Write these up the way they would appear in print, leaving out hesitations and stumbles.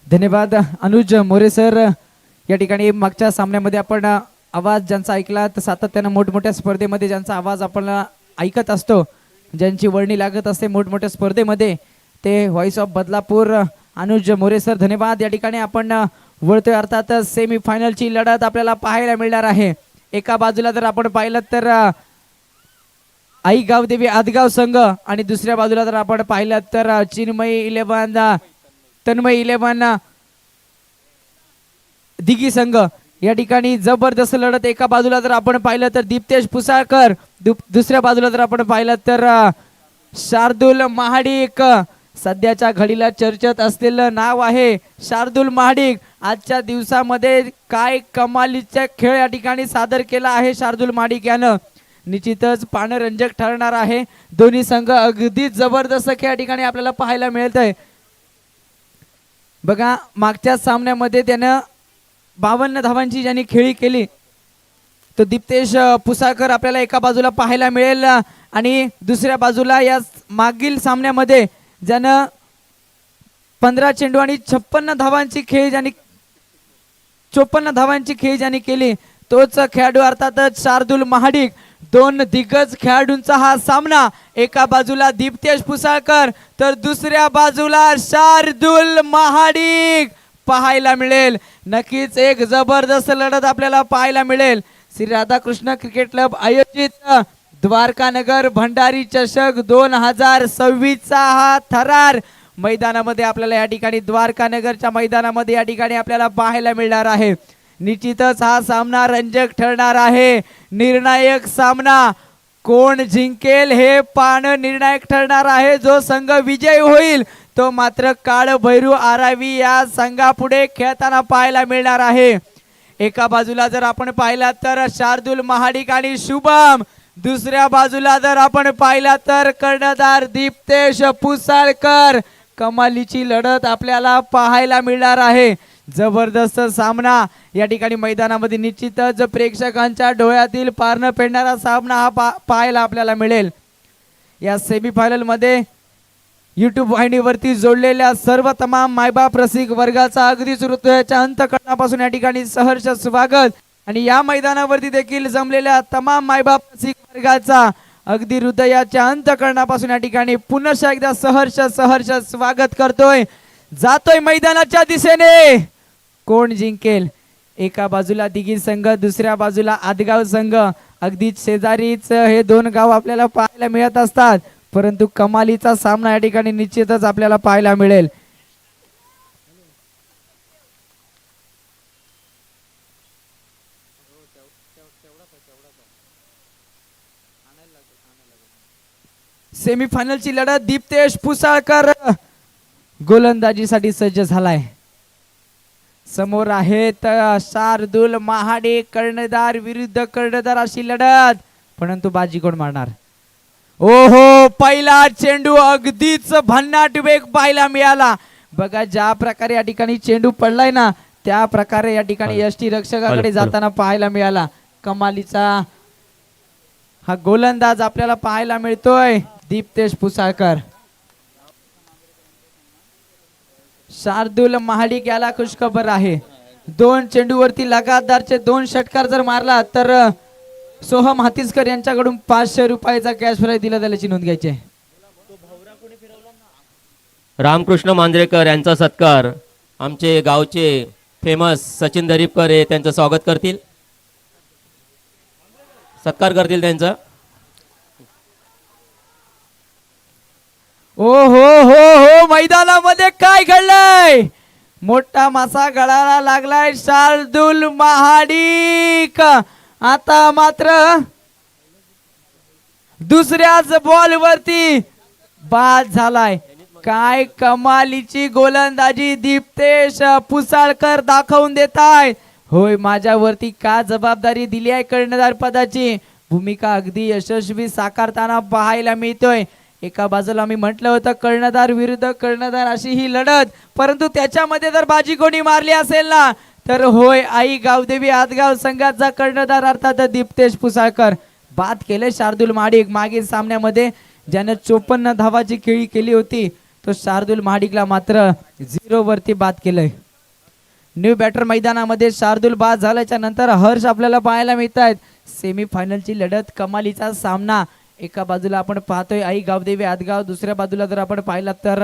धन्यवाद अनुज मोरे सर। या ठिकाणी मागच्या सामन्यामध्ये आपण आवाज ज्यांचा ऐकला तर सातत्यानं मोठमोठ्या स्पर्धेमध्ये ज्यांचा आवाज आपण ऐकत असतो, ज्यांची वर्णी लागत असते मोठमोठ्या स्पर्धेमध्ये, ते voice of Badlapur Anuj More sir धन्यवाद। या ठिकाणी आपण वळतोय, अर्थात सेमी फायनलची लढत आपल्याला पाहायला मिळणार आहे। एका बाजूला जर आपण पाहिलं तर आई गावदेवी आदगाव संघ आणि दुसऱ्या बाजूला जर आपण पाहिलं तर चिन्मयी 11 तन्मय 11 दिघी संघ। या ठिकाणी जबरदस्त लढत। एका बाजूला जर आपण पाहिलं तर दीप्तेश पुसाळकर, दुसऱ्या बाजूला जर आपण पाहिलं तर शार्दूल महाडिक। सध्याच्या घडीला चर्चेत असलेलं नाव आहे शार्दूल महाडिक। आजच्या दिवसामध्ये काय कमालीचा खेळ या ठिकाणी सादर केला आहे शार्दूल महाडिक यानं, निश्चितच पानरंजक ठरणार आहे। दोन्ही संघ अगदी जबरदस्त खेळ या ठिकाणी आपल्याला पाहायला मिळतंय। बघा, मागच्या सामन्यामध्ये त्यानं 52 धावांची ज्यांनी खेळी केली तो दीप्तेश पुसाळकर आपल्याला एका बाजूला पाहायला मिळेल, आणि दुसऱ्या बाजूला या मागील सामन्यामध्ये ज्यानं 15 चेंडू आणि 56 धावांची खेळी ज्यांनी 54 धावांची खेळी ज्यांनी केली तोच खेळाडू अर्थातच शार्दूल महाडिक। दोन दिग्गज खेळाडूंचा हा सामना, एका बाजूला दीप्तेश पुसाळकर तर दुसऱ्या बाजूला शार्दूल महाडिक पाहायला मिळेल। नक्कीच एक जबरदस्त लढत आपल्याला पाहायला मिळेल। श्री राधाकृष्ण क्रिकेट क्लब आयोजित द्वारकानगर भंडारी चषक 2026 चा हा थरार मैदानामध्ये आपल्याला या ठिकाणी द्वारकानगरच्या मैदानामध्ये या ठिकाणी आपल्याला पाहायला मिळणार आहे। निश्चितच हा सामना रंजक ठरणार आहे। निर्णायक सामना कोण जिंकेल हे पाहणं निर्णायक ठरणार आहे। जो संघ विजयी होईल तो मात्र काळ भैरू आरावी या संघापुढे खेळताना पाहायला मिळणार आहे। एका बाजूला जर आपण पाहिला तर शार्दूल महाडिक आणि शुभम, दुसऱ्या बाजूला जर आपण पाहिला तर कर्णधार दीप्तेश पुसाळकर। कमालीची लढत आपल्याला पाहायला मिळणार आहे। जबरदस्त सामना या ठिकाणी मैदानामध्ये निश्चितच प्रेक्षकांच्या डोळ्यातील पारणं फेडणारा सामना हा पाहायला आपल्याला मिळेल। या सेमी फायनल मध्ये YouTube वाहिनीवरती जोडलेल्या सर्व तमाम मायबाप रसिक वर्गाचा अगदी हृदयाच्या अंतःकरणापासून या ठिकाणी सहर्ष स्वागत, आणि या मैदानावरती देखील जमलेल्या तमाम मायबाप रसिक वर्गाचा अगदी हृदयाच्या अंतःकरणापासून या ठिकाणी पुन्हा एकदा सहर्ष स्वागत करतोय। जातोय मैदानाच्या दिशेने, कोण जिंकेल? एका बाजूला दिघी संघ, दुसऱ्या बाजूला आदगाव संघ। अगदी शेजारीच हे दोन गाव आपल्याला पाहायला मिळत असतात, परंतु कमालीचा सामना या ठिकाणी निश्चितच आपल्याला पाहायला मिळेल। सेमीफायनलची लढत दीप्तेश पुसाळकर गोलंदाजीसाठी सज्ज झालाय। समोर आहेत शार्दूल महाडिक, कर्णधार विरुद्ध कर्णधार अशी लढत, परंतु बाजी कोण मारणार? ओहो, पहिला चेंडू अगदीच भन्नाट वेग पाहायला मिळाला। बघा, ज्या प्रकारे या ठिकाणी चेंडू पडलाय ना त्या प्रकारे या ठिकाणी यष्टी रक्षकाकडे जाताना पाहायला मिळाला। कमालीचा हा गोलंदाज आपल्याला पाहायला मिळतोय दीप्तेश पुसाळकर। शार्दूल महाडिक याला खुशखबर आहे। 2 चेंडूवरती लगातारचे 2 षटकार जर मारला तर सोहम हातीसकर यांच्याकडून 500 रुपयाचा कॅश प्राइज दिला त्याची नोंद घ्यायची आहे। रामकृष्ण मांजरेकर यांचा सत्कार आमचे गावचे फेमस सचिन दरीपकर हे त्यांचं स्वागत करतील, सत्कार करतील त्यांचा। ओ हो हो हो, मैदानामध्ये काय घडलंय? मोठा मासा गळाला लागलाय शार्दूल महाडिक। आता मात्र दुसऱ्याच बॉल वरती बाद झालाय। काय कमालीची गोलंदाजी दीप्तेश पुसाळकर दाखवून देताय। होय, माझ्यावरती का जबाबदारी दिली आहे कर्णधार पदाची, भूमिका अगदी यशस्वी साकारताना पाहायला मिळतोय। एका बाजूला मी म्हटलं होतं कर्णधार विरुद्ध कर्णधार अशी ही लढत, परंतु त्याच्यामध्ये जर बाजी कोणी मारली असेल ना तर होय आई गावदेवी आदगाव संघाचा कर्णधार अर्थात दीप्तेश पुसाळकर। बाद केले शार्दूल महाडिक। मागील सामन्यामध्ये ज्याने 54 धावाची खेळी केली होती तो शार्दूल महाडिकला मात्र 0 वरती बाद केलंय. न्यू बॅटर मैदानामध्ये शार्दूल बाद झाल्याच्या नंतर हर्ष आपल्याला पाहायला मिळत आहेत. सेमी फायनलची लढत, कमालीचा सामना. एका बाजूला आपण पाहतोय आई गावदेवी आदगाव, दुसऱ्या बाजूला जर आपण पाहिला तर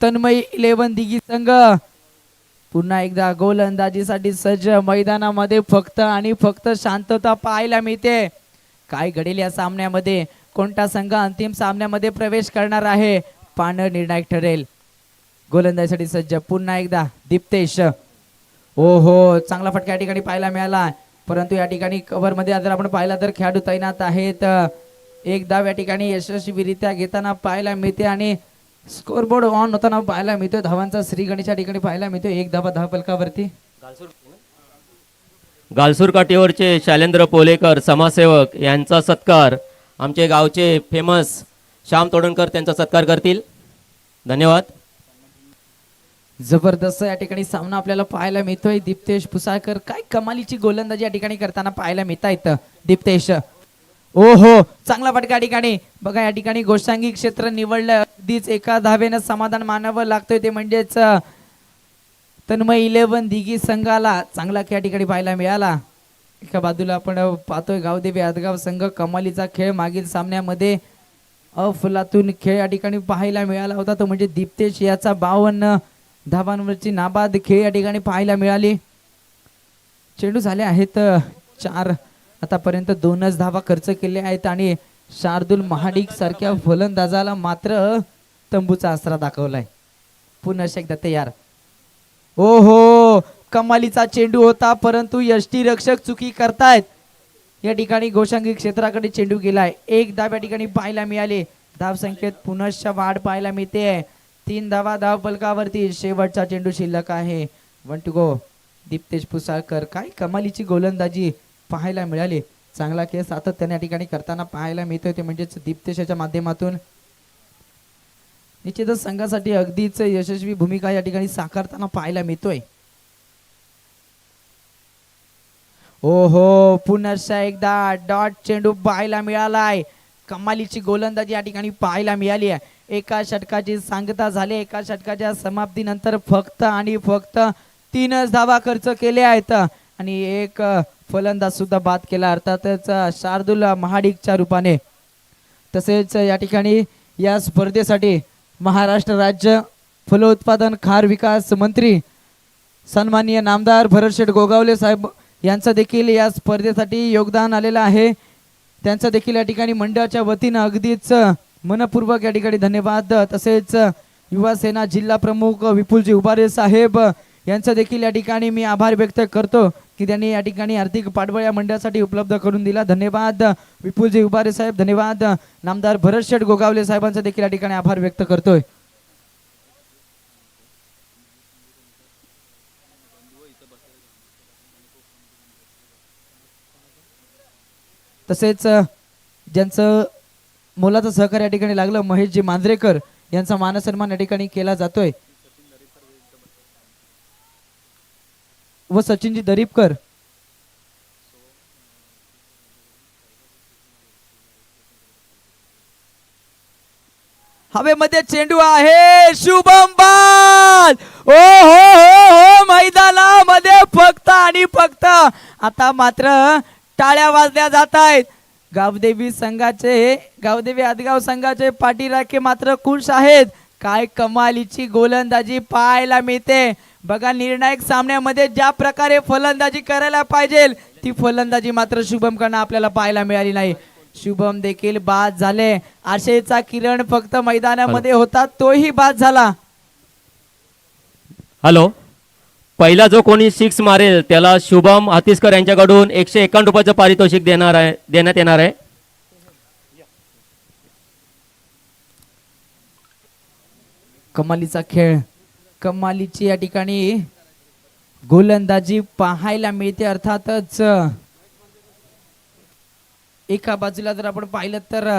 तन्मय 11 दिघी संघ पुन्हा एकदा गोलंदाजीसाठी सज्ज. मैदानामध्ये फक्त आणि फक्त शांतता पाहायला मिळते. काय घडेल या सामन्यामध्ये, कोणता संघ अंतिम सामन्यामध्ये प्रवेश करणार आहे, पाहणं निर्णायक ठरेल. गोलंदाजीसाठी सज्ज पुन्हा एकदा दीप्तेश. ओहो, चांगला फटका या ठिकाणी पाहायला मिळाला, परंतु या ठिकाणी कव्हर मध्ये जर आपण पाहिला तर खेळाडू तैनात आहेत. एक धाव या ठिकाणी यशस्वीरित्या घेताना पाहायला मिळते आणि स्कोरबोर्ड ऑन होताना पाहायला मिळतोय. धावांचा श्री गणेश या ठिकाणी पाहायला मिळतोय. एक धावा धावफलकावरती. गालसूर काठीवरचे शैलेंद्र पोलेकर समाजसेवक यांचा सत्कार आमचे गावचे फेमस श्याम तोडणकर त्यांचा सत्कार करतील. धन्यवाद. जबरदस्त या ठिकाणी सामना आपल्याला पाहायला मिळतोय. दीप्तेश पुसाळकर काय कमालीची गोलंदाजी या ठिकाणी करताना पाहायला मिळत आहेत. दीप्तेश, ओहो, चांगला फटका या ठिकाणी. बघा या ठिकाणी गोष्टांगी क्षेत्र निवडलं, अगदीच एका धावेनं समाधान मानावं लागतोय, ते म्हणजेच तन्मय 11 दिघी संघाला चांगला खेळ या ठिकाणी पाहायला मिळाला. एका बाजूला आपण पाहतोय गावदेवी आदगाव संघ, कमालीचा खेळ मागील सामन्यामध्ये अफलातून खेळ या ठिकाणी पाहायला मिळाला होता, तो म्हणजे दीप्तेश याचा 52 धावांवरची नाबाद खेळ या ठिकाणी पाहायला मिळाली. चेंडू झाले आहेत 4, आतापर्यंत 2च धावा खर्च केले आहेत आणि शार्दूल महाडिक सारख्या फलंदाजाला मात्र तंबूचा आसरा दाखवलाय. पुन्हा एकदा तयार. ओहो, कमालीचा चेंडू होता, परंतु यष्टीरक्षक चुकी करतायत. या ठिकाणी गोशांगी क्षेत्राकडे चेंडू गेलाय. एक धाव या ठिकाणी पाहायला मिळाली. धाव संख्येत पुनश्च वाढ पाहायला मिळते. 3 धावा धाव फलकावरती. शेवटचा चेंडू शिल्लक आहे. 1 टू गो. दीप्तेश पुसाळकर काय कमालीची गोलंदाजी पाहायला मिळाली. चांगला खेळ सातत्याने या ठिकाणी करताना पाहायला मिळतोय, ते म्हणजेच दीप्तेशच्या माध्यमातून निश्चितच संघासाठी अगदीच यशस्वी भूमिका या ठिकाणी साकारताना पाहायला मिळतोय. ओहो, पुनश्च एकदा डॉट चेंडू पाहायला मिळालाय. कमालीची गोलंदाजी या ठिकाणी पाहायला मिळाली आहे. एका षटकाची सांगता झाली. एका षटकाच्या समाप्तीनंतर फक्त आणि फक्त 3च धावा खर्च केले आहेत आणि एक फलंदाज सुद्धा बाद केला, अर्थातच शार्दूल महाडिकच्या रूपाने. तसेच या ठिकाणी या स्पर्धेसाठी महाराष्ट्र राज्य फलोत्पादन खार विकास मंत्री सन्माननीय नामदार भरतशेठ गोगावले साहेब यांचं देखील या स्पर्धेसाठी योगदान आलेलं आहे. त्यांचं देखील या ठिकाणी मंडळाच्या वतीनं अगदीच मनपूर्वक या ठिकाणी धन्यवाद. तसेच युवा सेना जिल्हा प्रमुख विपुलजी उभारे साहेब यांचं देखील या ठिकाणी मी आभार व्यक्त करतो की त्यांनी या ठिकाणी आर्थिक पाठबळ या मंडळासाठी उपलब्ध करून दिला. धन्यवाद विपुलजी उभारे साहेब. धन्यवाद नामदार भरतशेठ गोगावले साहेबांचा देखील या ठिकाणी आभार व्यक्त करतोय. तसेच ज्यांचं मोलाचं सहकार्य या ठिकाणी लागलं, महेशजी मांजरेकर यांचा मानसन्मान या ठिकाणी केला जातोय व सचिनजी दरीपकर. हवेमध्ये चेंडू आहे, शुभम बाल. ओ हो, मैदानामध्ये फक्त आणि फक्त आता मात्र टाळ्या वाजल्या जात आहेत. गावदेवी संघाचे, गावदेवी आदगाव संघाचे पाठीराखे मात्र खुश आहेत. काय कमालीची गोलंदाजी पाहायला मिळते. बघा, निर्णायक सामन्यामध्ये ज्या प्रकारे फलंदाजी करायला पाहिजे ती फलंदाजी मात्र शुभम कडनं आपल्याला पाहायला मिळाली नाही. शुभम देखील बाद झाले. आशेचा किरण फक्त मैदानामध्ये होता, तोही बाद झाला. हॅलो, पहिला जो कोणी 6 मारेल त्याला शुभम हातीसकर यांच्याकडून 151 रुपयाचं पारितोषिक देण्यात येणार आहे. कमालीचा खेळ, कमालीची या ठिकाणी गोलंदाजी पाहायला मिळते. अर्थातच एका बाजूला जर आपण पाहिलं तर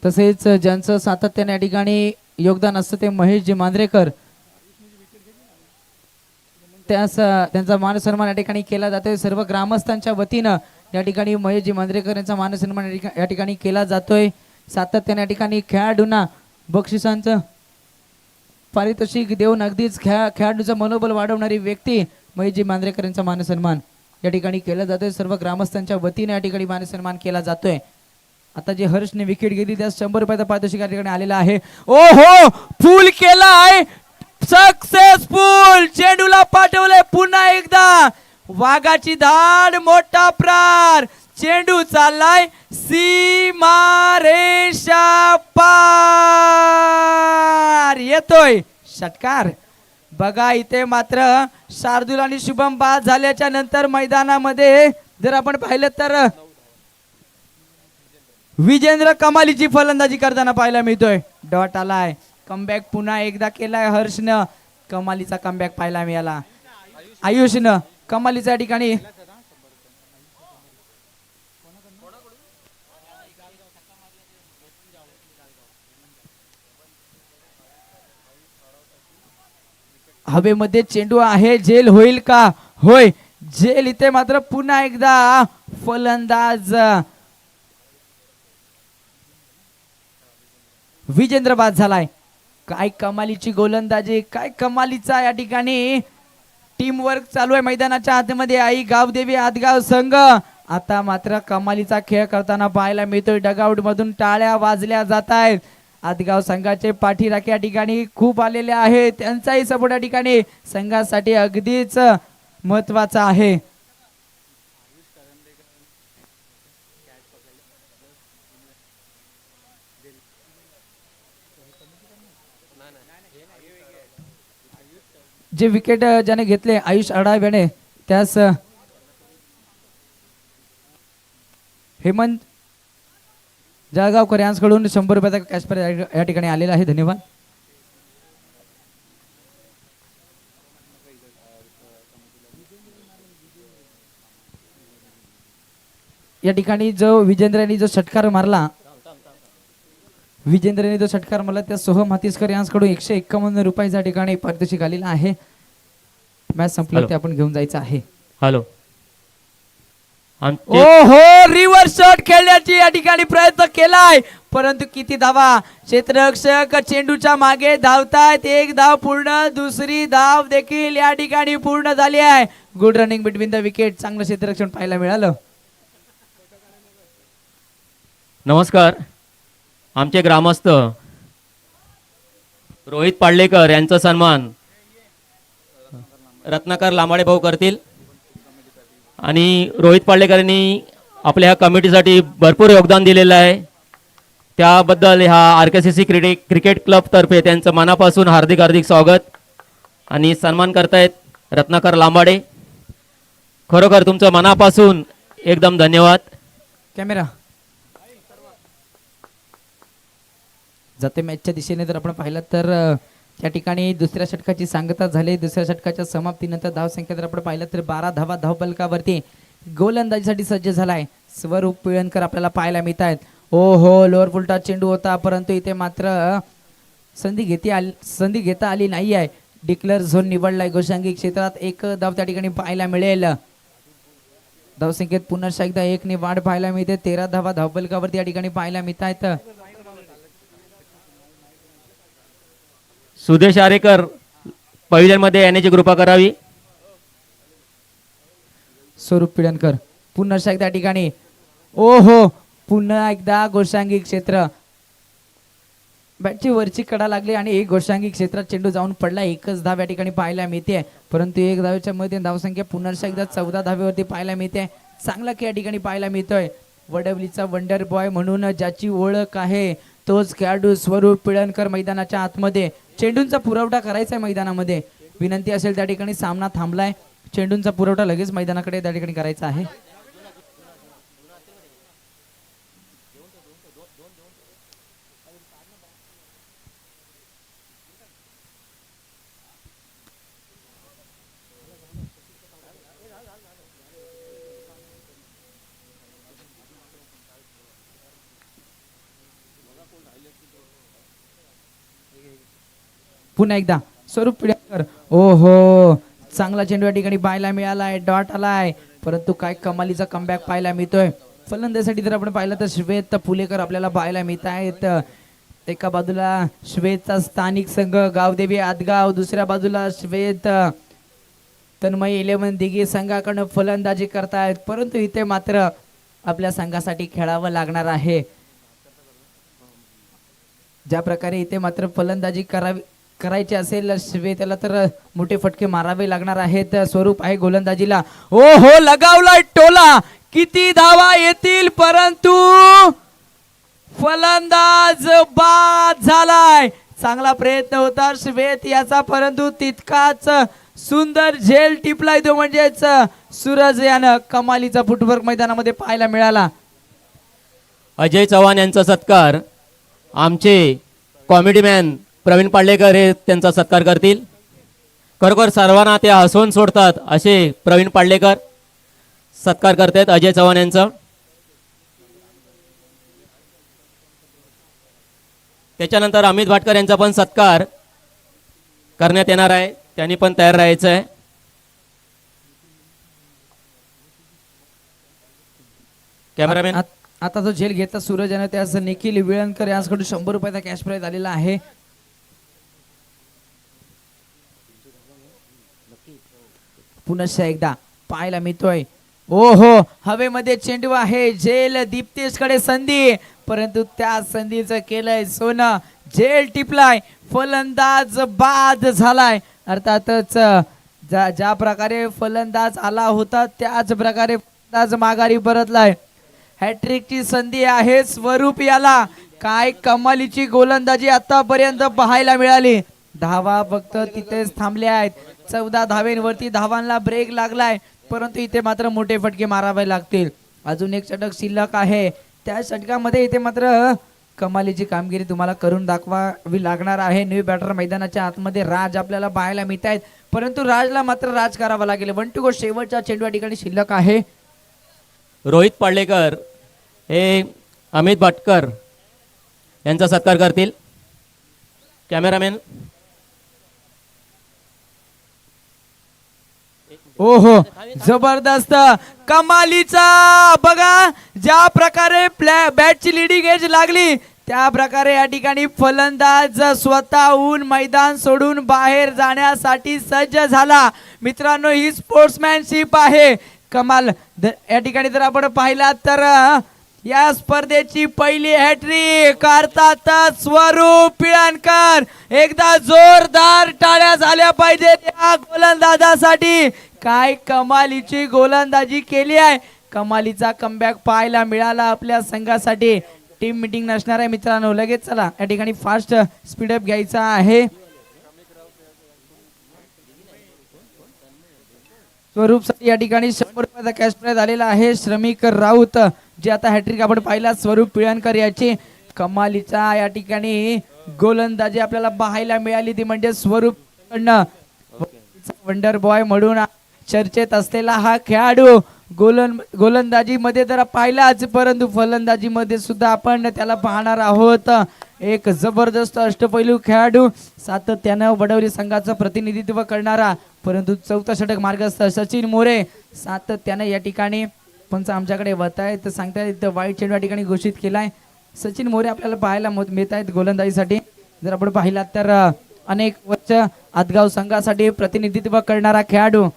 तसेच ज्यांचं सातत्याने या ठिकाणी योगदान असतं ते महेशजी मांजरेकर. त्यांचा मानसन्मान या ठिकाणी केला जातोय सर्व ग्रामस्थांच्या वतीनं। या ठिकाणी महेशजी मांजरेकर यांचा मानसन्मान या ठिकाणी केला जातोय। सातत्याने या ठिकाणी खेळाडूंना बक्षिसांचं पारितोषिक देऊन अगदीच खेळाडूचं मनोबल वाढवणारी व्यक्ती महेशजी मांजरेकर यांचा मानसन्मान या ठिकाणी केला जातोय। सर्व ग्रामस्थांच्या वतीने या ठिकाणी मानसन्मान केला जातोय। आता जे हर्षने विकेट घेतली त्यास 100 रुपयाचा पारितोषिक या ठिकाणी आलेला आहे। ओहो, फुल केलाय, सक्सेसफुल, चेंडूला पाठवलंय पुन्हा एकदा, वाघाची धाड, मोठा प्रार, चेंडू चाललाय सीमारेषा पार, येतोय षटकार। बघा इथे मात्र शार्दूल आणि शुभम बाद झाल्याच्या नंतर मैदानामध्ये जर आपण पाहिलं तर विजेंद्र कमालीची फलंदाजी करताना पाहायला मिळतोय। डॉट आलाय, कमबॅक पुन्हा एकदा केलाय हर्षनं, कमालीचा कमबॅक पाहायला मिळाला। आयुषनं कमालीच्या ठिकाणी हवेमध्ये चेंडू आहे, झेल होईल का? होय, झेल। इथे मात्र पुन्हा एकदा फलंदाज विजेंद्र बाद झालाय। काय कमालीची गोलंदाजी, काय कमालीचा या ठिकाणी टीम वर्क चालू आहे मैदानाच्या आतमध्ये। आई गावदेवी आदगाव संघ आता मात्र कमालीचा खेळ करताना पाहायला मिळतोय। डगआउट मधून टाळ्या वाजल्या जात आहेत। आदगाव संघाचे पाठीराखे या ठिकाणी खूप आलेले आहेत, त्यांचाही सपोर्ट या ठिकाणी संघासाठी अगदीच महत्वाचा आहे। जे विकेट ज्याने घेतले आयुष अडाव्याने त्यास हेमंत जळगावकर यांच्याकडून 100 रुपयाचा कॅश प्राइज या ठिकाणी आलेला आहे। धन्यवाद। या ठिकाणी जो विजेंद्रने जो षटकार मारला त्या सोहम हातीसकर यांच्याकडून 151 रुपयाच्या ठिकाणी पारितोषिक आलेला आहे। मॅच संपलं ते आपण घेऊन जायचं आहे। हॅलो, ओहो, रिव्हर्स शॉट खेळण्याची या ठिकाणी प्रयत्न केलाय, परंतु किती धावा, क्षेत्ररक्षक चेंडूच्या मागे धावतायत। एक धाव पूर्ण, दुसरी धाव देखील या ठिकाणी पूर्ण झाली आहे। Good running between the wicket, चांगलं क्षेत्ररक्षण पाहायला मिळालं। नमस्कार, आमचे ग्रामस्थ रोहित पाडलेकर यांचा सन्मान रत्नाकर लांबाडे भाऊ करतील। आणि रोहित पाडलेकरांनी आपल्या ह्या कमिटीसाठी भरपूर योगदान दिलेलं आहे, त्याबद्दल ह्या RKCC क्रिकेट क्लब तर्फे त्यांचं मनापासून हार्दिक हार्दिक स्वागत आणि सन्मान करतायत रत्नाकर लांबाडे। खरोखर तुमचं मनापासून एकदम धन्यवाद। कॅमेरा जाते मॅचच्या दिशेने जर आपण पाहिलं तर त्या ठिकाणी दुसऱ्या षटकाची सांगता झाली। दुसऱ्या षटकाच्या समाप्तीनंतर धावसंख्या जर आपण पाहिलं तर 12 धावा धावफलकावरती गोलंदाजीसाठी सज्ज झालाय स्वरूप पिळणकर आपल्याला पाहायला मिळत आहेत। ओहो, लोअर फुलटा चेंडू होता, परंतु इथे मात्र संधी घेता आली नाही आहे। डिक्लेअर झोन निवडलाय गोशांगी क्षेत्रात, एक धाव त्या ठिकाणी पाहायला मिळेल। धावसंख्येत पुन्हा एकदा 1 ने वाढ पाहायला मिळते। 13 धावा धावफलकावरती या ठिकाणी पाहायला मिळत आहेत। सुदेश आरेकर पविलियन मध्ये येण्याची कृपा करावी। स्वरूप पिळणकर पुन्हा एकदा ठिकाणी, ओहो, पुन्हा एकदा गोशांगी क्षेत्र, बॅटची वरची कडा लागली आणि एक गोशांगी क्षेत्रात चेंडू जाऊन पडला। एकच धाव या ठिकाणी पाहायला मिळते, परंतु एक धावेच्या मध्ये धावसंख्या पुन्हा एकदा 14 धावेवरती पाहायला मिळते। चांगला खेळ या ठिकाणी पाहायला मिळतोय। वडवलीचा वंडर बॉय म्हणून ज्याची ओळख आहे तोच खेळाडू स्वरूप पिळणकर मैदानाच्या आतमध्ये चेंडूंचा पुरवठा करायचा आहे मैदानामध्ये। विनंती असेल त्या ठिकाणी सामना थांबलाय, चेंडूंचा पुरवठा लगेच मैदानाकडे त्या ठिकाणी करायचा आहे। पुन्हा एकदा स्वरूप पिळणकर, ओहो, चांगला चेंडू या ठिकाणी पाहायला मिळालाय, डॉट आलाय, परंतु काय कमालीचा कमबॅक पाहायला मिळतोय. फलंदाजीसाठी जर आपण पाहिलं तर श्वेत पुलेकर आपल्याला पाहायला मिळत आहेत. एका बाजूला श्वेतचा स्थानिक संघ गावदेवी आदगाव, दुसऱ्या बाजूला श्वेत तन्मय 11 दिघे संघाकडून फलंदाजी करतायत, परंतु इथे मात्र आपल्या संघासाठी खेळावं लागणार आहे. ज्या प्रकारे इथे मात्र फलंदाजी करायची असेल श्वेतला तर मोठे फटके मारावे लागणार आहेत. स्वरूप आहे गोलंदाजीला, ओ हो लगावलाय टोला, किती धावा येतील, परंतु फलंदाज बाद झालाय. चांगला प्रयत्न होता श्वेत याचा, परंतु तितकाच सुंदर झेल टिपलाय तो म्हणजेच सूरज यानं कमालीचा फुटवर्क मैदानामध्ये पाहायला मिळाला. अजय चव्हाण यांचा सत्कार आमचे कॉमेडी मॅन प्रवीण पाडलेकर हे त्यांचा सत्कार करतील. खरोखर सर्वांना ते हसवून सोडतात असे प्रवीण पाडलेकर सत्कार करतात अजय चव्हाण यांचा. त्याच्यानंतर अमित भाटकर यांचा पण सत्कार करण्यात येणार आहे, त्यांनी पण तयार राहायचं आहे. कॅमेरामॅन आता जो झेल घेतला सूरज यानं त्यास निखिल विळणकर यांच्याकडून 100 रुपयाचा कॅश प्राइज आलेला आहे. पुनश्च एकदा पाहायला मिळतोय, ओ हो हवेमध्ये चेंडू आहे, झेल दीप्तेश कडे संधी, परंतु त्या संधीचं केलंय सोनं, झेल टिपलाय, फलंदाज बाद झालाय. अर्थातच ज्या प्रकारे फलंदाज आला होता त्याच प्रकारे फलंदाज माघारी परतलाय. हॅट्रिकची संधी आहे स्वरूप याला, काय कमालीची गोलंदाजी आतापर्यंत पाहायला मिळाली. धावा फक्त तिथेच थांबल्या आहेत, 14 धावेंवरती धावांना ब्रेक लागलाय, परंतु इथे मात्र मोठे फटके मारावे लागतील. अजून एक षटक शिल्लक आहे, त्या षटकामध्ये इथे मात्र कमालीची कामगिरी तुम्हाला करून दाखवावी लागणार आहे. न्यू बॅटर मैदानाच्या आतमध्ये राज आपल्याला पाहायला मिळत आहेत, परंतु राजला मात्र राज करावा लागेल. 1 to go शेवटचा चेंडू या ठिकाणी शिल्लक आहे. रोहित पाडलेकर हे अमित भाटकर यांचा सत्कार करतील. कॅमेरामॅन ओहो जबरदस्त कमालीचा, बघा ज्या प्रकारे बॅटची लिडिंग एज लागली त्या प्रकारे या ठिकाणी फलंदाज स्वतःहून मैदान सोडून बाहेर जाण्यासाठी सज्ज झाला. मित्रांनो ही स्पोर्ट्समॅनशिप आहे. कमाल या ठिकाणी जर आपण पाहिला तर या स्पर्धेची पहिली हॅट्रिक अर्थात स्वरूप पिळणकर. एकदा जोरदार टाळ्या झाल्या पाहिजे या गोलंदाजासाठी. काय कमालीची गोलंदाजी केली आहे, कमालीचा कमबॅक पाहायला मिळाला आपल्या संघासाठी. टीम मीटिंग नसणार आहे मित्रांनो, लगेच चला या ठिकाणी फास्ट स्पीडअप घ्यायचा आहे. स्वरूप या ठिकाणी 100 रुपयाचा कॅश प्राइज आलेला आहे. श्रमिक राऊत जे आता हॅट्रिक आपण पाहिला स्वरूप पिळणकर याची. कमालीचा या ठिकाणी गोलंदाजी आपल्याला पाहायला मिळाली ती म्हणजे स्वरूप वंडर बॉय म्हणून चर्चेत असलेला हा खेळाडू. गोलंदाजी मध्ये जर पाहिलाच, परंतु फलंदाजी मध्ये सुद्धा आपण त्याला पाहणार आहोत. एक जबरदस्त अष्टपैलू खेळाडू, सातत्यानं वडवली संघाचं प्रतिनिधित्व करणारा, परंतु चौथा षटक मार्गस्थ सचिन मोरे सातत्यानं या ठिकाणी पंच आमच्याकडे वतायत सांगतायत वाईट चेंडू या ठिकाणी घोषित केलाय. सचिन मोरे आपल्याला पाहायला मिळत आहेत गोलंदाजीसाठी. जर आपण पाहिलात तर अनेक वर्ष आदगाव संघासाठी प्रतिनिधित्व करणारा खेळाडू.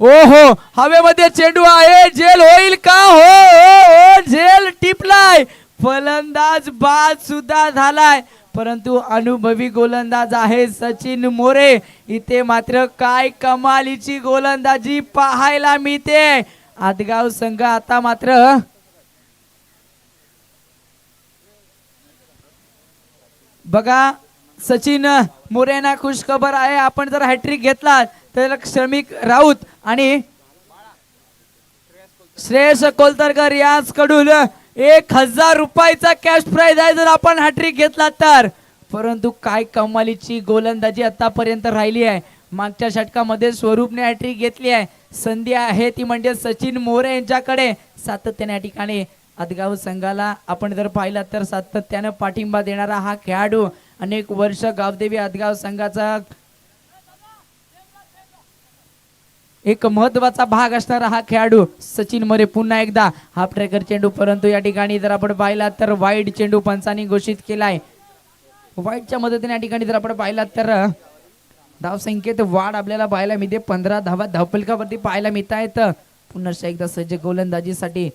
ओहो हवेमध्ये चेंडू आहे, झेल होईल का, हो झेल टिपलाय, फलंदाज बाद सुद्धा झालाय, परंतु अनुभवी गोलंदाज आहे सचिन मोरे. इथे मात्र काय कमालीची गोलंदाजी पाहायला मिळते. आदगाव संघ आता मात्र बघा सचिन मोरेना खुश खबर आहे, आपण जर हॅट्रिक घेतला तर श्रमिक राऊत आणि श्रेयस कोलतरकर यांच्याकडून 1000 रुपयाचा कॅश प्राइज आहे जर आपण हॅट्रिक घेतला तर. परंतु काय कमालीची गोलंदाजी आतापर्यंत राहिली आहे. मागच्या षटकामध्ये स्वरूपने हॅट्रिक घेतली आहे, संधी आहे ती म्हणजे सचिन मोरे यांच्याकडे. सातत्याने या ठिकाणी आदगाव संघाला आपण जर पाहिला तर सातत्याने पाठिंबा देणारा हा खेळाडू. अनेक वर्ष गावदेवी आदगाव संघाचा एक महत्वाचा भाग असणारा हा खेळाडू सचिन मोरे पुन्हा एकदा हाफ ट्रॅकर चेंडू, परंतु या ठिकाणी जर आपण पाहिला तर वाईड चेंडू पंचांनी घोषित केलाय. वाईडच्या मदतीने या ठिकाणी जर आपण पाहिला तर धावसंख्येत वाढ आपल्याला पाहायला मिळते. 15 धावा धावफलकावरती पाहायला मिळत आहेत. पुन्हा एकदा सज्ज गोलंदाजीसाठी.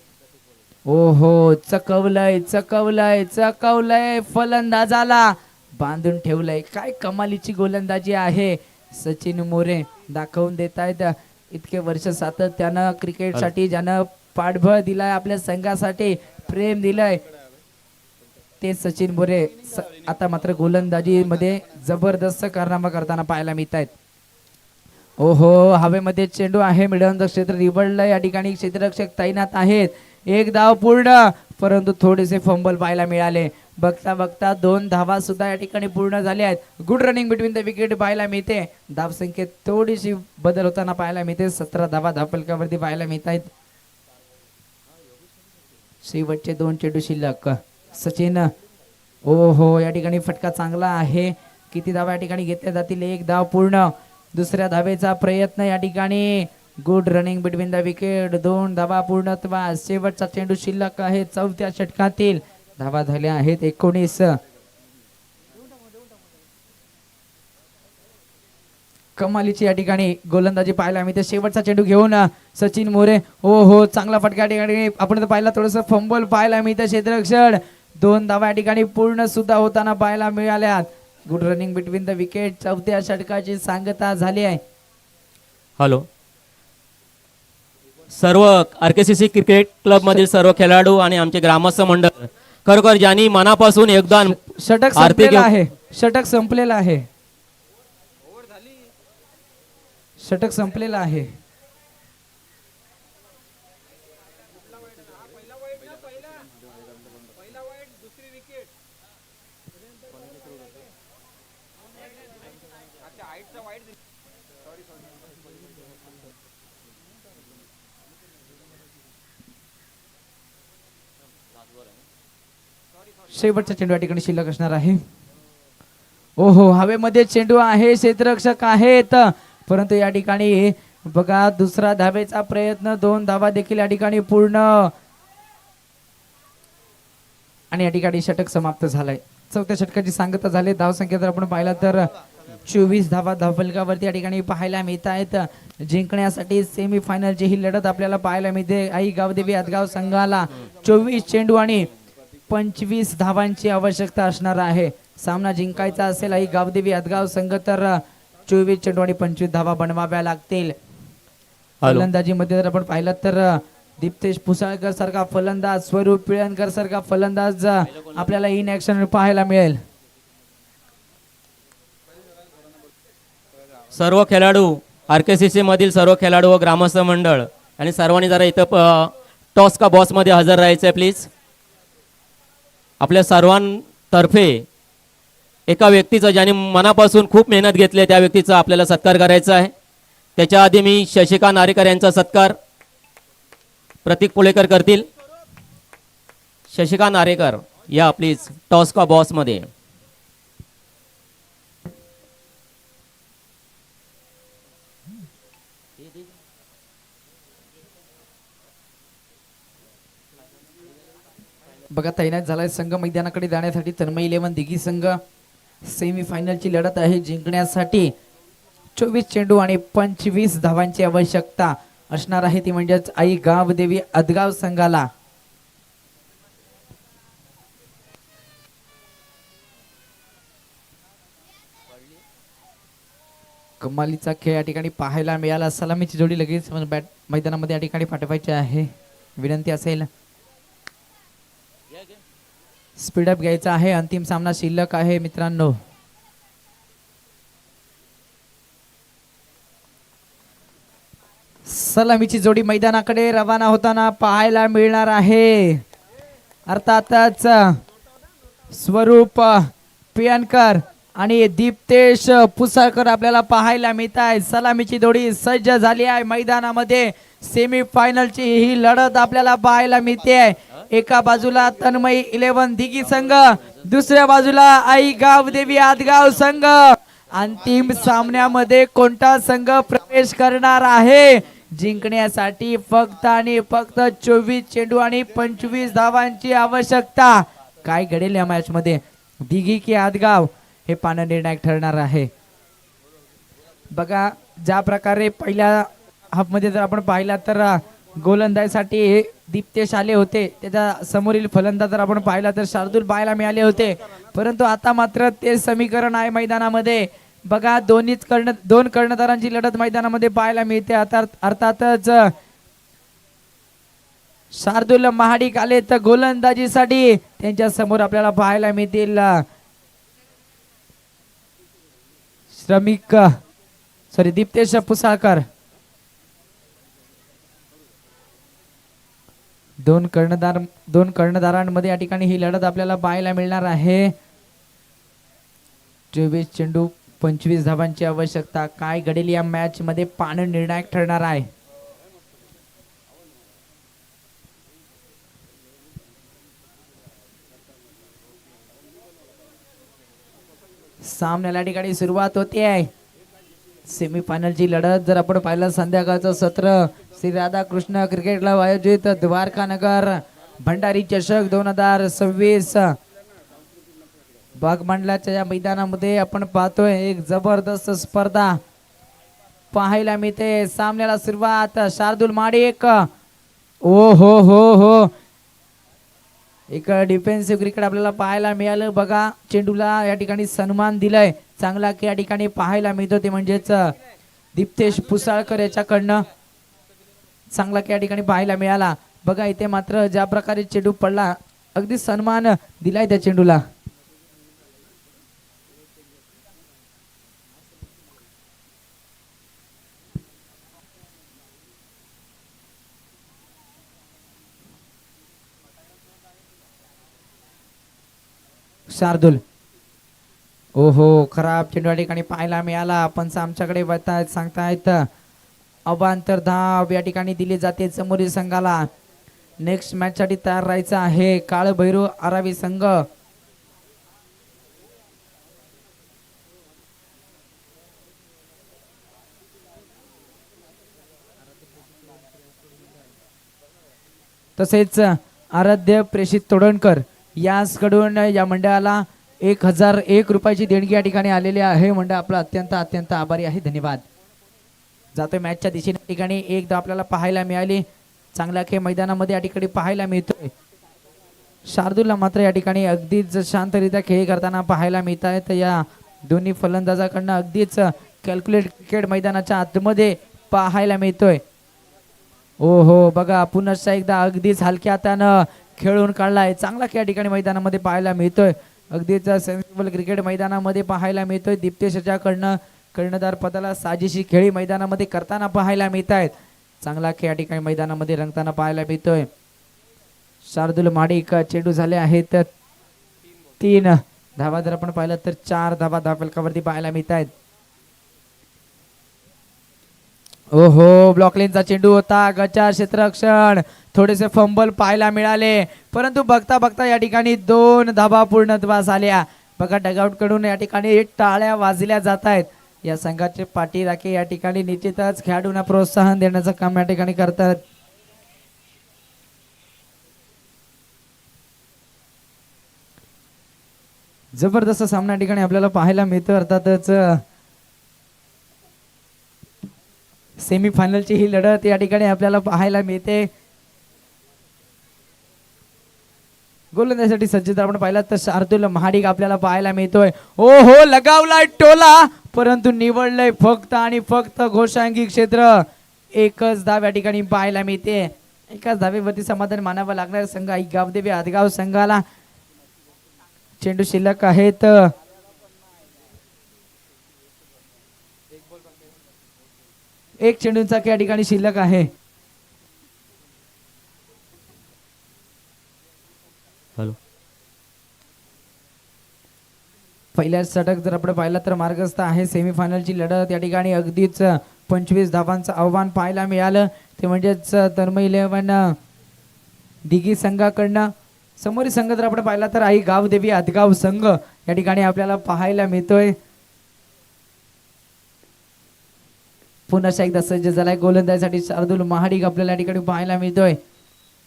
ओहो, चकवलंय चकवलंय चकवलंय, फलंदाजाला बांधून ठेवलंय. काय कमालीची गोलंदाजी आहे सचिन मोरे दाखवून देत आहेत. इतके वर्ष सातत्यानं क्रिकेटसाठी ज्यानं पाठबळ दिलाय, आपल्या संघासाठी प्रेम दिलंय, ते सचिन मोरे आता मात्र गोलंदाजी मध्ये जबरदस्त कारनामा करताना पाहायला मिळत आहेत. ओहो, हवेमध्ये चेंडू आहे, मिडल क्षेत्र निवडलंय. या ठिकाणी क्षेत्ररक्षक तैनात आहेत. एक धाव पूर्ण, परंतु थोडेसे फंबल पाहायला मिळाले. बघता बघता 2 धावा सुद्धा या ठिकाणी पूर्ण झाल्या आहेत. Good running between the wicket पाहायला मिळते. धाव संख्येत थोडीशी बदल होताना पाहायला मिळते. 17 धावा धावफलकावरती पाहायला मिळत आहेत. शेवटचे 2 चेंडू शिल्लक. सचिन, ओहो, या ठिकाणी फटका चांगला आहे. किती धावा या ठिकाणी घेतल्या जातील? 1 धाव पूर्ण. दुसऱ्या धावेचा प्रयत्न या ठिकाणी. Good running between the wicket. 2 धावा पूर्णत्वास. शेवटचा चेंडू शिल्लक आहे. 4थ्या षटकातील धावा झाल्या आहेत 19. कमालीची या ठिकाणी गोलंदाजी पाहायला मिळते. शेवटचा चेंडू घेऊन सचिन मोरे. हो, चांगला फटका या ठिकाणी आपण पाहिला. थोडस फंबल पाहायला मिळतं. क्षेत्ररक्षण 2 धावा या ठिकाणी पूर्ण सुद्धा होताना पाहायला मिळाल्यात. Good running between the wicket. 4थ्या षटकाची सांगता झाली आहे. हॅलो, सर्व आरकेसीसी क्रिकेट क्लब मधील सर्व खेळाडू आणि आमचे ग्रामस्थ मंडळ, खरोखर ज्यांनी मनापासून योगदान, षटक आर्थिक संपलेला आहे. षटक संपलेला आहे. षटक संपलेला आहे. शेवटचा चेंडू या ठिकाणी शिल्लक असणार आहे. ओहो, हवेमध्ये चेंडू आहे. क्षेत्ररक्षक आहेत, परंतु या ठिकाणी बघा दुसरा धावेचा प्रयत्न. 2 धावा देखील या ठिकाणी पूर्ण आणि या ठिकाणी षटक समाप्त झालंय. 4थ्या षटकाची सांगता झाली. धावसंख्या जर आपण पाहिला तर 24 धावा धावफलकावरती या ठिकाणी पाहायला मिळत आहेत. जिंकण्यासाठी सेमी फायनलची ही लढत आपल्याला पाहायला मिळते. आई गावदेवी आदगाव संघाला 24 चेंडू आणि 25 धावांची आवश्यकता असणार आहे. सामना जिंकायचा असेल आई गावदेवी आदगाव संघ तर 24 चेंडू आणि 25 धावा बनवाव्या लागतील. फलंदाजीमध्ये जर आपण पाहिलं तर दीप्तेश पुसाळकर सारखा फलंदाज, स्वरूप पिळणकर सारखा फलंदाज आपल्याला इन ऍक्शन पाहायला मिळेल. सर्व खेळाडू, आरकेसीसी मधील सर्व खेळाडू व ग्रामस्थ मंडळ आणि सर्वांनी जरा इथं टॉस का बॉस मध्ये हजर राहायचं आहे प्लीज. आपल्या सर्वांतर्फे एका व्यक्तीचं ज्याने मनापासून खूप मेहनत घेतली आहे त्या व्यक्तीचा आपल्याला सत्कार करायचा आहे. त्याच्या आधी मी शशिकांत नारेकर यांचा सत्कार प्रतीक पुळेकर करतील. शशिकांत नारेकर या प्लीज टॉस का बॉस मध्ये. बघा तैनात झालाय संघ मैदानाकडे जाण्यासाठी. तन्मय 11 दिघी संघ सेमी फायनलची लढत आहे. जिंकण्यासाठी 24 चेंडू आणि 25 धावांची आवश्यकता असणार आहे. ती म्हणजेच आई गावदेवी आदगाव संघाला. कमालीचा खेळ या ठिकाणी पाहायला मिळाला. सलामीची जोडी लगेच बॅट मैदानामध्ये या ठिकाणी पाठवायची आहे. विनंती असेल स्पीडअप घ्यायचा आहे. अंतिम सामना शिल्लक आहे मित्रांनो. सलामीची जोडी मैदानाकडे रवाना होताना पाहायला मिळणार आहे. अर्थातच स्वरूप पियनकर आणि दीप्तेश पुसाळकर आपल्याला पाहायला मिळत आहे. सलामीची जोडी सज्ज झाली आहे. मैदानामध्ये सेमी फायनलची ही लढत आपल्याला पाहायला मिळते. एका बाजूला तन्मय 11 दिघी संघ, दुसऱ्या बाजूला आई गावदेवी आदगाव संघ. अंतिम सामन्यामध्ये कोणता संघ प्रवेश करणार आहे जिंकण्यासाठी फक्त आणि फक्त 24 चेंडू आणि 25 धावांची आवश्यकता. काय घडेल या मॅच मध्ये, दिघी की आदगाव, हे पाहणं निर्णायक ठरणार आहे. बघा ज्या प्रकारे पहिल्या हाफ मध्ये जर आपण पाहिला तर गोलंदाजीसाठी दीप्तेश आले होते, त्याच्या समोरील फलंदाज जर आपण पाहिला तर शार्दूल पाहायला मिळाले होते. परंतु आता मात्र ते समीकरण आहे मैदानामध्ये. बघा दोन कर्णधारांची लढत मैदानामध्ये पाहायला मिळते. अर्थातच शार्दूल महाडिक आले तर गोलंदाजीसाठी त्यांच्या समोर आपल्याला पाहायला मिळतील दीप्तेश पुसाळकर. दोन कर्णधारांमध्ये या ठिकाणी ही लढत आपल्याला पाहायला मिळणार आहे. 24 चेंडू 25 धावांची आवश्यकता. काय घडेल या मॅच मध्ये पाहणं निर्णायक ठरणार आहे. सामन्याला ठिकाणी सुरुवात होते आहे. सेमीफायनलची लढत जर आपण पाहिलं संध्याकाळचं सत्र श्री राधाकृष्ण क्रिकेट क्लब आयोजित द्वारका नगर भंडारी चषक 2026 बागमांडलाच्या या मैदानामध्ये आपण पाहतोय एक जबरदस्त स्पर्धा पाहायला मिळते. सामन्याला सुरुवात शार्दूल महाडिक. ओ हो हो हो, एक डिफेन्सिव्ह क्रिकेट आपल्याला पाहायला मिळालं. बघा चेंडूला या ठिकाणी सन्मान दिलाय चांगला की या ठिकाणी पाहायला मिळतो ते म्हणजेच दीप्तेश पुसाळकर याच्याकडनं चांगला की या ठिकाणी पाहायला मिळाला. बघा इथे मात्र ज्या प्रकारे चेंडू पडला अगदी सन्मान दिलाय त्या चेंडूला. शार्दूल, ओहो खराब चेंडू या ठिकाणी पाहायला मिळाला. पण आमच्याकडे सांगतायत अवांतर धाव या ठिकाणी दिली जाते समोरील संघाला. नेक्स्ट मॅच साठी तयार राहायचं आहे काळ भैरव आरावी संघ. तसेच आराध्य प्रेषित तोडणकर याचकडून या मंडळाला 1001 रुपयाची देणगी या ठिकाणी आलेली आहे. मंडळ आपला अत्यंत आभारी आहे. धन्यवाद. जातोय मॅचच्या दिशेने ठिकाणी एकदा आपल्याला पाहायला मिळाली चांगला खेळ मैदानामध्ये या ठिकाणी पाहायला मिळतोय. शार्दूलला मात्र या ठिकाणी अगदीच शांतरित्या खेळ करताना पाहायला मिळत आहेत. या दोन्ही फलंदाजाकडनं अगदीच कॅल्क्युलेट क्रिकेट मैदानाच्या आतमध्ये पाहायला मिळतोय. ओ हो बघा पुन्हा एकदा अगदीच हलक्या हातानं खेळून काढलाय चांगला खेळ या ठिकाणी मैदानामध्ये पाहायला मिळतोय. अगदीच सेन्सिबल क्रिकेट मैदानामध्ये पाहायला मिळतोय. दीप्तेशच्याकडनं कर्णधार पदाला साजेशी खेळी मैदानामध्ये करताना पाहायला मिळत आहेत. चांगला खेळ या ठिकाणी मैदानामध्ये रंगताना पाहायला मिळतोय. शार्दूल महाडिक चेंडू झाले आहेत 3 धावा. जर आपण पाहिलं तर 4 धावा धावफलकावरती पाहायला मिळत आहेत. ओहो ब्लॉक लेनचा चेंडू होता. गचार क्षेत्ररक्षण थोडेसे फंबल पाहायला मिळाले परंतु बघता या ठिकाणी 2 धावा पूर्णत्वास आल्या. बघा डगआउट कडून या ठिकाणी टाळ्या वाजल्या जात आहेत. या संघाचे पाठी राखे या ठिकाणी निश्चितच खेळाडूंना प्रोत्साहन देण्याचं काम या ठिकाणी करतात. जबरदस्त सामना या ठिकाणी आपल्याला पाहायला मिळतो. अर्थातच सेमीफायनलची ही लढत या ठिकाणी आपल्याला पाहायला मिळते. गोलंदाजीसाठी सज्ज आपण पाहिला तर शार्दूल महाडिक आपल्याला पाहायला मिळतोय. ओ हो लगावलाय टोला परंतु निवडलंय फक्त आणि फक्त घोषांगी क्षेत्र. एकच धाव या ठिकाणी पाहायला मिळते. एकाच धावेवरती समाधान मानावं लागणार संघ गावदेवी आदगाव संघाला. चेंडू शिल्लक आहेत एक चेंडूंचा या ठिकाणी शिल्लक आहे. पहिल्या षटक जर आपण पाहिलं तर मार्गस्थ आहे. सेमीफायनलची लढत या ठिकाणी अगदीच 25 धावांचं आव्हान पाहायला मिळालं ते म्हणजेच तन्मय 11 दिघी संघाकडनं. समोरील संघ जर आपण पाहिला तर आई गावदेवी आदगाव संघ या ठिकाणी आपल्याला पाहायला मिळतोय. पुन्हा एकदा सज्ज झालाय गोलंदाजीसाठी शार्दूल महाडिक आपल्याला या ठिकाणी पाहायला मिळतोय.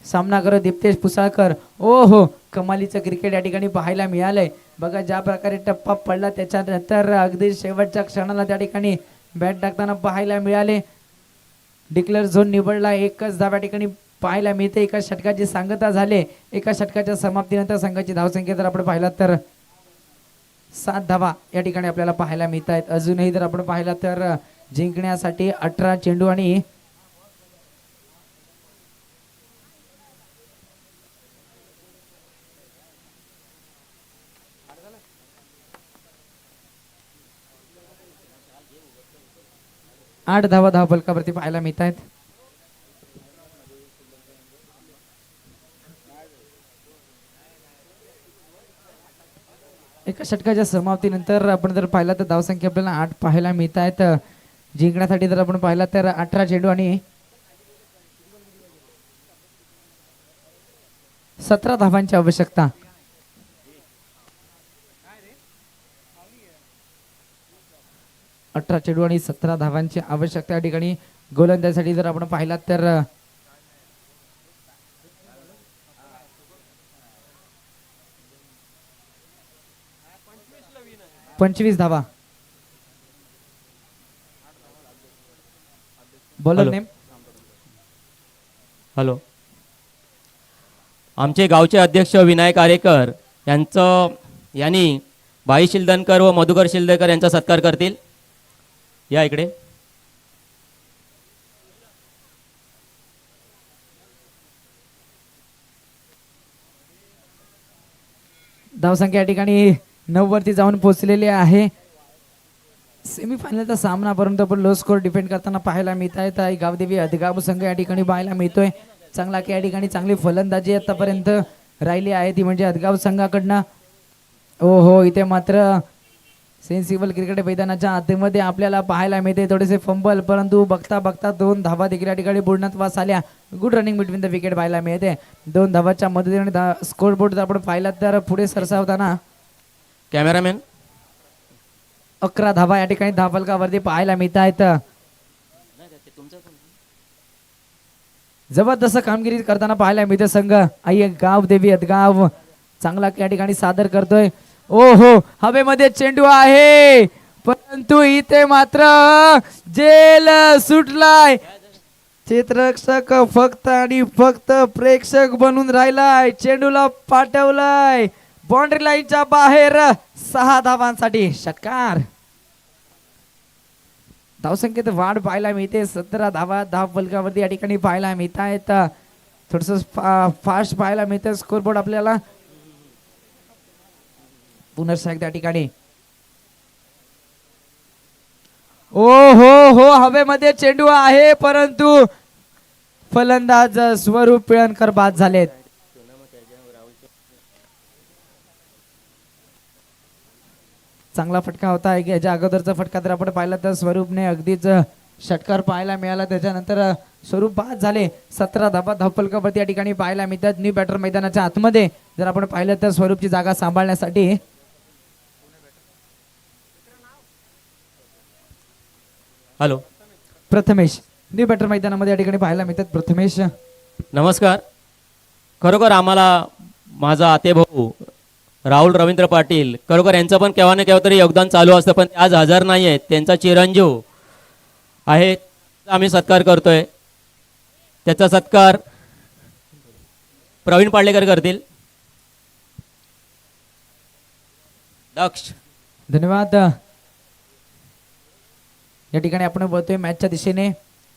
सामना करत दीप्तेश पुसाळकर. ओ हो, कमालीचं क्रिकेट या ठिकाणी पाहायला मिळालंय. बघा ज्या प्रकारे टप्पा पडला त्याच्यानंतर अगदी शेवटच्या क्षणाला त्या ठिकाणी बॅट टाकताना पाहायला मिळाले. डिक्लेअर झोन निवडला. एकच धाव या ठिकाणी पाहायला मिळते. एका षटकाची सांगता झाले. एका षटकाच्या समाप्तीनंतर संघाची धावसंख्या जर आपण पाहिला तर 7 धावा या ठिकाणी आपल्याला पाहायला मिळत आहेत. अजूनही जर आपण पाहिला तर जिंकण्यासाठी 18 चेंडू आणि 8 धावा धावफलकावरती पाहायला मिळत आहेत. एका षटकाच्या समाप्तीनंतर आपण जर पाहिला तर धावसंख्या आपल्याला 8 पाहायला मिळत आहेत. जिंकण्यासाठी जर आपण पाहिला तर 18 चेंडू आणि 17 धावांची आवश्यकता. अठरा चेंडू आणि 17 धावांची आवश्यकता या ठिकाणी गोलंदाजीसाठी जर आपण पाहिला तर 25 धावा. Bowler hello. Name hello. आमचे गावचे अध्यक्ष विनायक आरेकर यांनी बाई शिलदनकर व मधुकर शिलदेकर यांचा सत्कार करतील. या इकडे. धावसंख्या या ठिकाणी 9 वरती जाऊन पोहोचलेली आहे. सेमीफायनलचा सामना परंतु आपण लो स्कोर डिफेंड करताना पाहायला मिळत आहे. गावदेवी हदगाव संघ या ठिकाणी पाहायला मिळतोय. चांगला की या ठिकाणी चांगली फलंदाजी आतापर्यंत राहिली आहे ती म्हणजे हदगाव संघाकडनं. ओ हो, इथे मात्र सेन्सिबल क्रिकेट मैदानाच्या आतमध्ये आपल्याला पाहायला मिळते थोडेसे फंबल, परंतु बघता बघता 2 धावा देखील या ठिकाणी पूर्णत्वास आल्या. Good running between the wicket पाहायला मिळते. 2 धावाच्या मदतीने स्कोर बोर्ड जर आपण पाहिला तर पुढे सरसावताना कॅमेरामॅन 11 धावा या ठिकाणी धावफलकावरती पाहायला मिळत आहेत. जबरदस्त कामगिरी करताना पाहायला मिळते संघ आई गावदेवी हदगाव. चांगला या ठिकाणी सादर करतोय. ओ हो, हवेमध्ये चेंडू आहे परंतु इथे मात्र जेल सुटलाय. क्षेत्ररक्षक फक्त आणि फक्त प्रेक्षक बनून राहिलाय. चेंडूला पाठवलाय बाउंड्री लाईनच्या बाहेर. 6 धावांसाठी षटकार. धावसंख्येत वाढ पाहायला मिळते. 17 धावा धावफलकावरती या ठिकाणी पाहायला मिळत आहेत. थोडस फास्ट पाहायला मिळतं स्कोरबोर्ड आपल्याला. पुनर्सा त्या ठिकाणी ओ हो हो, हवेमध्ये चेंडू आहे परंतु फलंदाज स्वरूप पिळणकर बाद झालेत. चांगला फटका होता. याच्या अगोदरचा फटका जर आपण पाहिला तर स्वरूपने अगदीच षटकार पाहायला मिळाला. त्याच्यानंतर स्वरूप बाद झाले. 17 धावा धावफलकावरती या ठिकाणी पाहायला मिळतात. न्यू बॅटर मैदानाच्या आतमध्ये जर आपण पाहिलं तर स्वरूपची जागा सांभाळण्यासाठी हॅलो. प्रथमेश न्यू बॅटर मैदानामध्ये या ठिकाणी पाहायला मिळतात. प्रथमेश नमस्कार. खरोखर आम्हाला माझा आतेभाऊ राहुल रवींद्र पाटील खरोखर यांचं पण केव्हा ना केव्हा तरी योगदान चालू असतं, पण आज हजर नाही आहेत. त्यांचा चिरंजीव आहे, आम्ही सत्कार करतोय. त्याचा सत्कार प्रवीण पाडलेकर करतील. दक्ष. धन्यवाद. या ठिकाणी आपण बोलतोय मॅचच्या दिशेने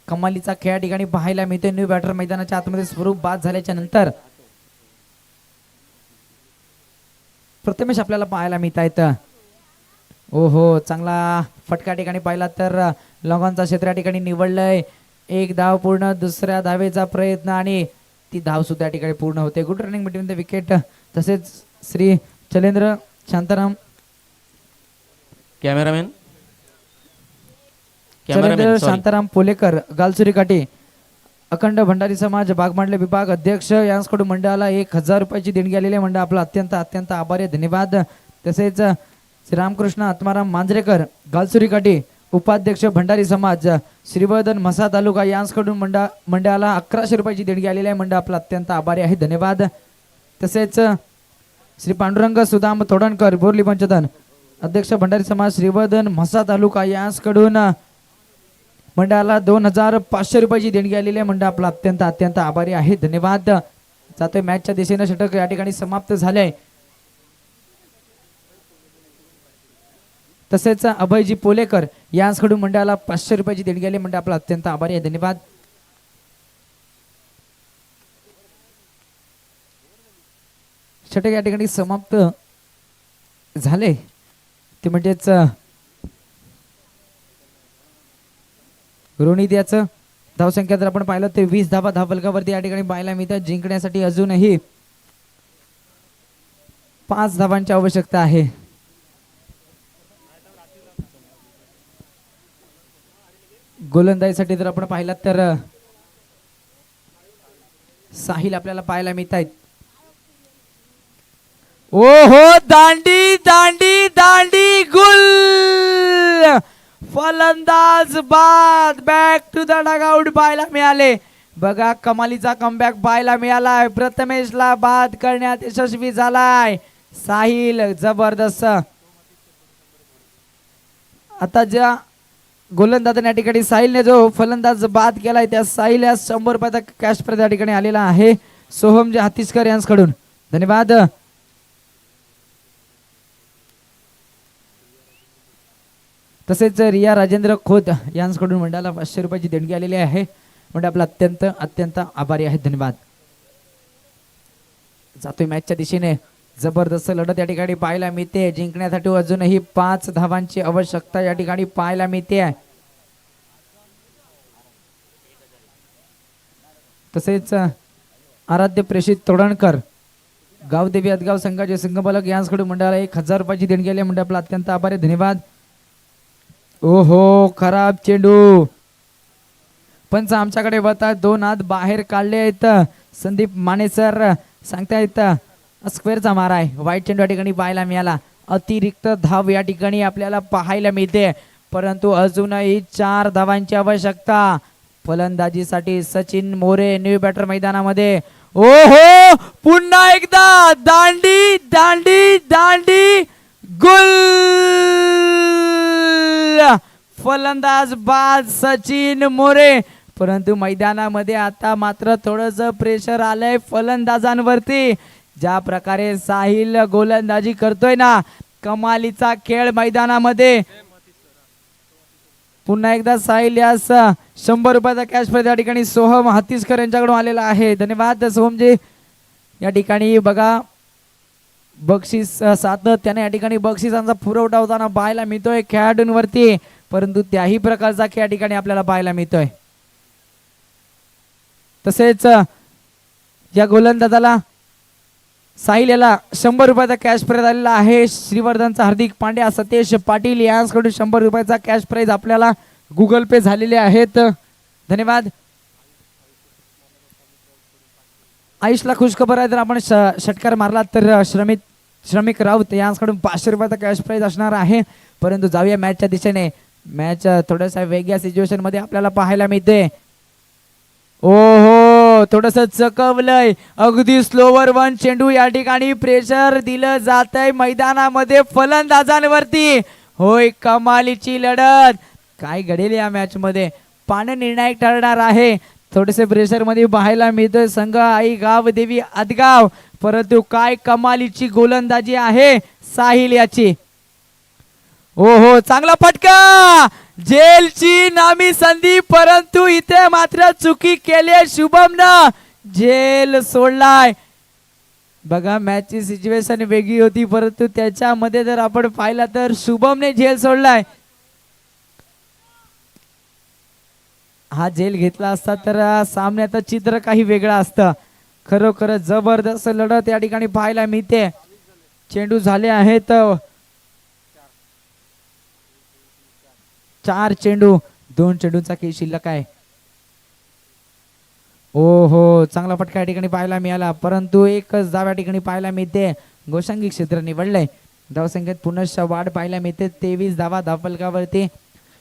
कमालीचा खेळ या ठिकाणी पाहायला मिळतोय. न्यू बॅटर मैदानाच्या आतमध्ये स्वरूप बाद झाल्याच्या नंतर प्रथमेश आपल्याला पाहायला मिळत आहेत. ओ हो, चांगला फटका ठिकाणी पाहिला तर लॉंगॉनचा क्षेत्र या ठिकाणी निवडलंय. 1 धाव पूर्ण. दुसऱ्या धावेचा प्रयत्न आणि ती धाव सुद्धा या ठिकाणी पूर्ण होते. Good running between the wicket. तसेच श्री चलेंद्र शांताराम कॅमेरामॅन चलेंद्र शांताराम पोलेकर गालसुरी काठी अखंड भंडारी समाज बागमांडले विभाग अध्यक्ष यांच्याकडून मंडळाला 1000 रुपयाची देणगी आलेली आहे. मंडळ आपला अत्यंत अत्यंत आभारी आहे. धन्यवाद. तसेच श्री रामकृष्ण आत्माराम मांजरेकर गालसुरी काठी उपाध्यक्ष भंडारी समाज श्रीवर्धन म्हसा तालुका यांकडून मंडळाला 1100 रुपयाची देणगी आलेली आहे. मंडळ आपला अत्यंत आभारी आहे, धन्यवाद. तसेच श्री पांडुरंग सुदाम तोडणकर बोरली पंचधन अध्यक्ष भंडारी समाज श्रीवर्धन म्हसा तालुका यांकडून मंडळाला 2500 रुपयाची देणगी आलेली आहे. मंडळ आपला अत्यंत आभारी आहे, धन्यवाद. जातोय मॅचच्या दिशेने, षटक या ठिकाणी समाप्त झाले. तसेच अभयजी पोलेकर यांकडून मंडळाला 500 रुपयाची देणगी आली. मंडळ आपला अत्यंत आभारी आहे, धन्यवाद. षटक या ठिकाणी समाप्त झाले. ते म्हणजेच रोनित याचं धावसंख्या जर आपण पाहिलं ते 20 धावा धावफलकावरती या ठिकाणी पाहायला मिळतात. जिंकण्यासाठी अजूनही 5 धावांची आवश्यकता आहे. गोलंदाजीसाठी जर आपण पाहिलं तर साहिल आपल्याला पाहायला मिळत आहेत. ओ हो, दांडी दांडी दांडी गुल, फलंदाज बाद, बॅक टू द डगआउट पाहायला मिळाले. बघा कमालीचा कमबॅक पाहायला मिळालाय. प्रथमेशला बाद करण्यात यशस्वी झालाय साहिल, जबरदस्त. आता ज्या गोलंदाजाने या ठिकाणी साहिलने जो फलंदाज बाद केलाय त्या साहिल या 100 रुपयाचा कॅश प्राइज या ठिकाणी आलेला आहे सोहमजी हातीसकर यांच्याकडून, धन्यवाद. तसेच रिया राजेंद्र खोत यांच्याकडून मंडळाला 500 रुपयाची देणगी आलेली आहे. म्हणजे आपला अत्यंत आभारी आहे, धन्यवाद. जातोय मॅचच्या दिशेने, जबरदस्त लढत या ठिकाणी पाहायला मिळते. जिंकण्यासाठी अजूनही 5 धावांची आवश्यकता या ठिकाणी पाहायला मिळते. तसेच आराध्य प्रेषित तोडणकर गावदेवी अदगाव संघाचे संघबालक यांच्याकडून मंडळाला 1000 रुपयाची देणगी आली. म्हणजे आपला अत्यंत आभारी, धन्यवाद. ओहो, खराब चेंडू. पंच आमच्याकडे होता, 2 हात बाहेर काढले आहेत. संदीप माने सर सांगतायत स्क्वेअरचा मारा आहे. वाईट चेंडू या ठिकाणी पाहायला मिळाला. अतिरिक्त धाव या ठिकाणी आपल्याला पाहायला मिळते, परंतु अजूनही 4 धावांची आवश्यकता. फलंदाजीसाठी सचिन मोरे न्यू बॅटर मैदानामध्ये. ओहो, पुन्हा एकदा दांडी दांडी दांडी गुल, फलंदाज बाद सचिन मोरे. परंतु मैदानामध्ये आता मात्र थोडस प्रेशर आलंय फलंदाजांवरती. ज्या प्रकारे साहिल गोलंदाजी करतोय ना, कमालीचा खेळ मैदानामध्ये. पुन्हा एकदा साहिल यास 100 रुपयाचा कॅश प्राइज या ठिकाणी सोहम हातीसकर यांच्याकडून आलेला आहे, धन्यवाद सोहमजी. या ठिकाणी बघा बक्षीस सातत्याने या ठिकाणी बक्षिसांचा पुरवठा होताना पाहायला मिळतोय खेळाडूंवरती, परंतु त्याही प्रकारचा खेळ या ठिकाणी आपल्याला पाहायला मिळतोय. तसेच या गोलंदाजाला साहिल याला 100 रुपयाचा कॅश प्राइज आलेला आहे. श्रीवर्धनचा हार्दिक पांड्या सतेश पाटील यांच्याकडून 100 रुपयाचा कॅश प्राइज आपल्याला गुगल पे झालेले आहेत, धन्यवाद. आयुषला खुशखबर आहे, जर आपण षटकार मारला तर श्रमिक राऊत यांच्याकडून 500 रुपयाचा कॅश प्राइज असणार आहे. परंतु जाऊया मॅचच्या दिशेने. मॅच थोड्याशा वेगळ्या सिच्युएशन मध्ये आपल्याला पाहायला मिळते. ओहो, थोडस चकवलंय. अगदी स्लोवर 1 चेंडू या ठिकाणी प्रेशर दिलं जात आहे मैदानामध्ये फलंदाजांवरती. होय, कमालीची लढत. काय घडेल या मॅच मध्ये, पान निर्णायक ठरणार आहे. थोडेसे प्रेशर मध्ये पाहायला मिळतोय संघ आई गावदेवी अदगाव, परंतु काय कमालीची गोलंदाजी आहे साहिल याची. ओहो, चांगला फटका, जेलची नामी संधी, परंतु इथे मात्र चुकी केली शुभमनं, जेल सोडलाय. बघा मॅचची सिच्युएशन वेगळी होती, परंतु त्याच्यामध्ये जर आपण पाहिलं तर शुभमने जेल सोडलाय. हा जेल घेतला असता तर सामन्याचं चित्र काही वेगळं असतं. खरोखर जबरदस्त लढत या ठिकाणी पाहायला मिळते. चेंडू झाले आहेत 4 चेंडू, 2 चेंडूंचा खेळ शिल्लक आहे. ओहो, चांगला फटका या ठिकाणी पाहायला मिळाला, परंतु एकच धाव या ठिकाणी पाहायला मिळते. गोशांगी क्षेत्र निवडलंय. धावसंख्येत पुनश्च वाढ पाहायला मिळते. 23 धावा धावफलकावरती.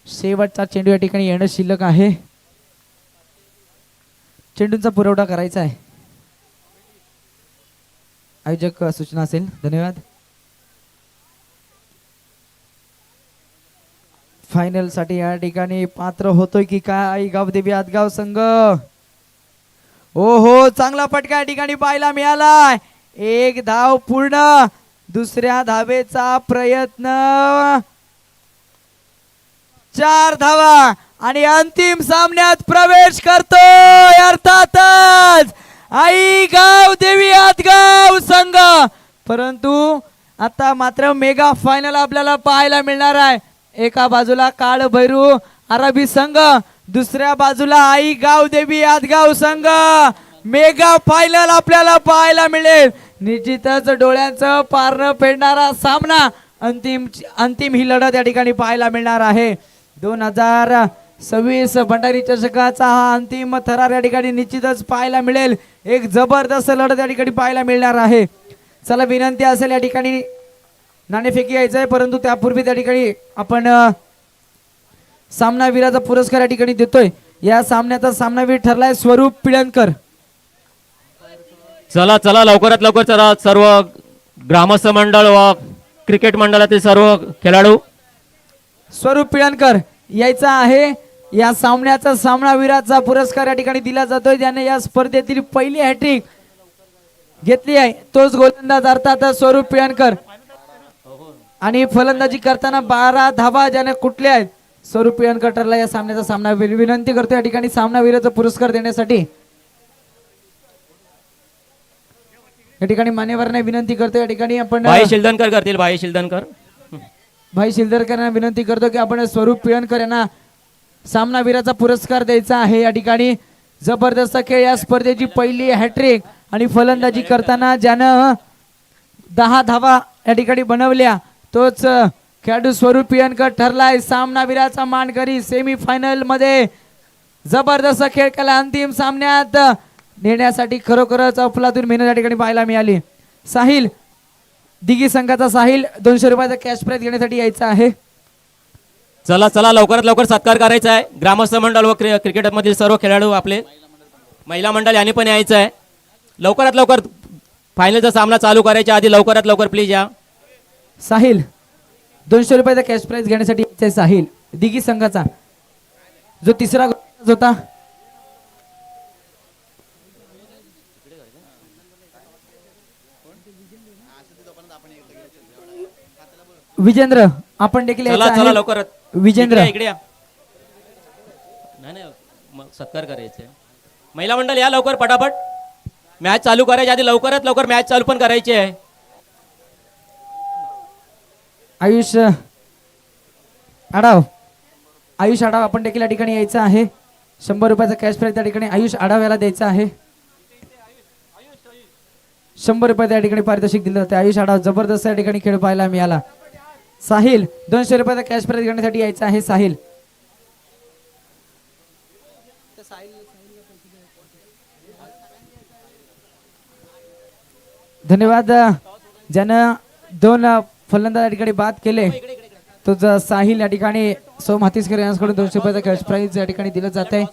शेवटचा चेंडू या ठिकाणी येणं शिल्लक आहे. चेंडूंचा पुरवठा करायचा आहे. आयोजक सूचना असेल. धन्यवाद. फायनल साठी या ठिकाणी पात्र होतोय की काय आई गावदेवी आदगाव संघ. हो हो, चांगला फटका या ठिकाणी पाहायला मिळालाय. एक धाव पूर्ण. दुसऱ्या धावेचा प्रयत्न. 4 धावा आणि अंतिम सामन्यात प्रवेश करतोय अर्थातच आई गावदेवी आदगाव संघ. परंतु आता मात्र मेगा फायनल आपल्याला पाहायला मिळणार आहे. एका बाजूला काळ भैरू अरबी संघ, दुसऱ्या बाजूला आई गावदेवी आदगाव संघ. मेगा फायनल आपल्याला पाहायला मिळेल. निश्चितच डोळ्यांचं पारणं फेडणारा सामना. अंतिम ही लढत या ठिकाणी पाहायला मिळणार आहे. 2026 भंडारी चषकाचा हा अंतिम थरार या ठिकाणी निश्चितच पाहायला मिळेल. एक जबरदस्त लढत या ठिकाणी पाहायला मिळणार आहे. चला, विनंती असेल या ठिकाणी नाणेफेकी यायचं आहे, परंतु त्यापूर्वी त्या ठिकाणी आपण सामनावीराचा पुरस्कार या ठिकाणी देतोय. या सामन्याचा सामनावीर ठरलाय स्वरूप पिळणकर. चला चला, लवकरात लवकर चला. सर्व ग्रामस्थ मंडळ व क्रिकेट मंडळातील सर्व खेळाडू. स्वरूप पिळणकर यायचा आहे. या सामन्याचा सामनावीराचा पुरस्कार या ठिकाणी दिला जातोय. ज्याने या स्पर्धेतील पहिली हॅट्रिक घेतली आहे तोच गोलंदाज अर्थात स्वरूप पिळणकर. आणि फलंदाजी करताना 12 धावा ज्याने कुठले आहेत स्वरूप पिळणकर ठरला या सामन्याचा सामनावीर. विनंती करतो या ठिकाणी सामनावीराचा पुरस्कार देण्यासाठी. या ठिकाणी मान्यवरांना विनंती करतो या ठिकाणी आपण भाई शिल्दनकर करतील. भाई शिल्दनकर. भाई शिलदरकरांना विनंती करतो की आपण स्वरूप पिळणकर यांना सामनावीराचा पुरस्कार द्यायचा आहे. या ठिकाणी जबरदस्त खेळ, या स्पर्धेची पहिली हॅट्रिक आणि फलंदाजी करताना ज्यानं 10 धावा या ठिकाणी बनवल्या तोच खेळाडू स्वरूप पिळणकर ठरलाय सामनावीराचा मानकरी. सेमी फायनल मध्ये जबरदस्त खेळ केला. अंतिम सामन्यात नेण्यासाठी खरोखरच अफलातून मेहनत या ठिकाणी पाहायला मिळाली. साहिल दिघी संघाचा साहिल 200 रुपयाचा कॅश प्राइज घेण्यासाठी यायचा आहे. चला चला, लवकरात लवकर सत्कार करायचा आहे. ग्रामस्थ मंडळ व क्रिकेटमधील सर्व खेळाडू आपले महिला मंडळ यांनी पण यायचं आहे. लवकरात लवकर फायनलचा सामना चालू करायच्या आधी लवकरात लवकर प्लीज या. साहिल 200 रुपयाचा कॅश प्राइज घेण्यासाठी यायचा आहे. साहिल दिघी संघाचा जो तिसरा गोलंदाज होता. विजेंद्र आपण देखील चला यायचं चला आहे. लवकरात. विजेंद्र इकडे या. नाही नाही, मग सत्कार करायचे. महिला मंडळ या लवकर पटापट. मॅच चालू करायची आधी लवकरात लवकर मॅच चालू पण करायची आहे. आयुष आढाव आपण देखील या ठिकाणी यायचं आहे. 100 रुपयाचा कॅश प्राइज त्या ठिकाणी आयुष आढाव याला द्यायचा आहे. 100 रुपये त्या ठिकाणी पारितोषिक दिलं जाते. आयुष आढाव जबरदस्त या ठिकाणी खेळ पाहायला मिळाला. साहिल 200 रुपयाचा कॅश प्राइज घेण्यासाठी यायचा आहे. साहिल धन्यवाद. ज्यानं 2 फलंदाज या ठिकाणी बाद केले तो साहिल या ठिकाणी सोम हातीसकर यांच्याकडून 200 रुपयाचा कॅश प्राइज या ठिकाणी दिलं जात आहे.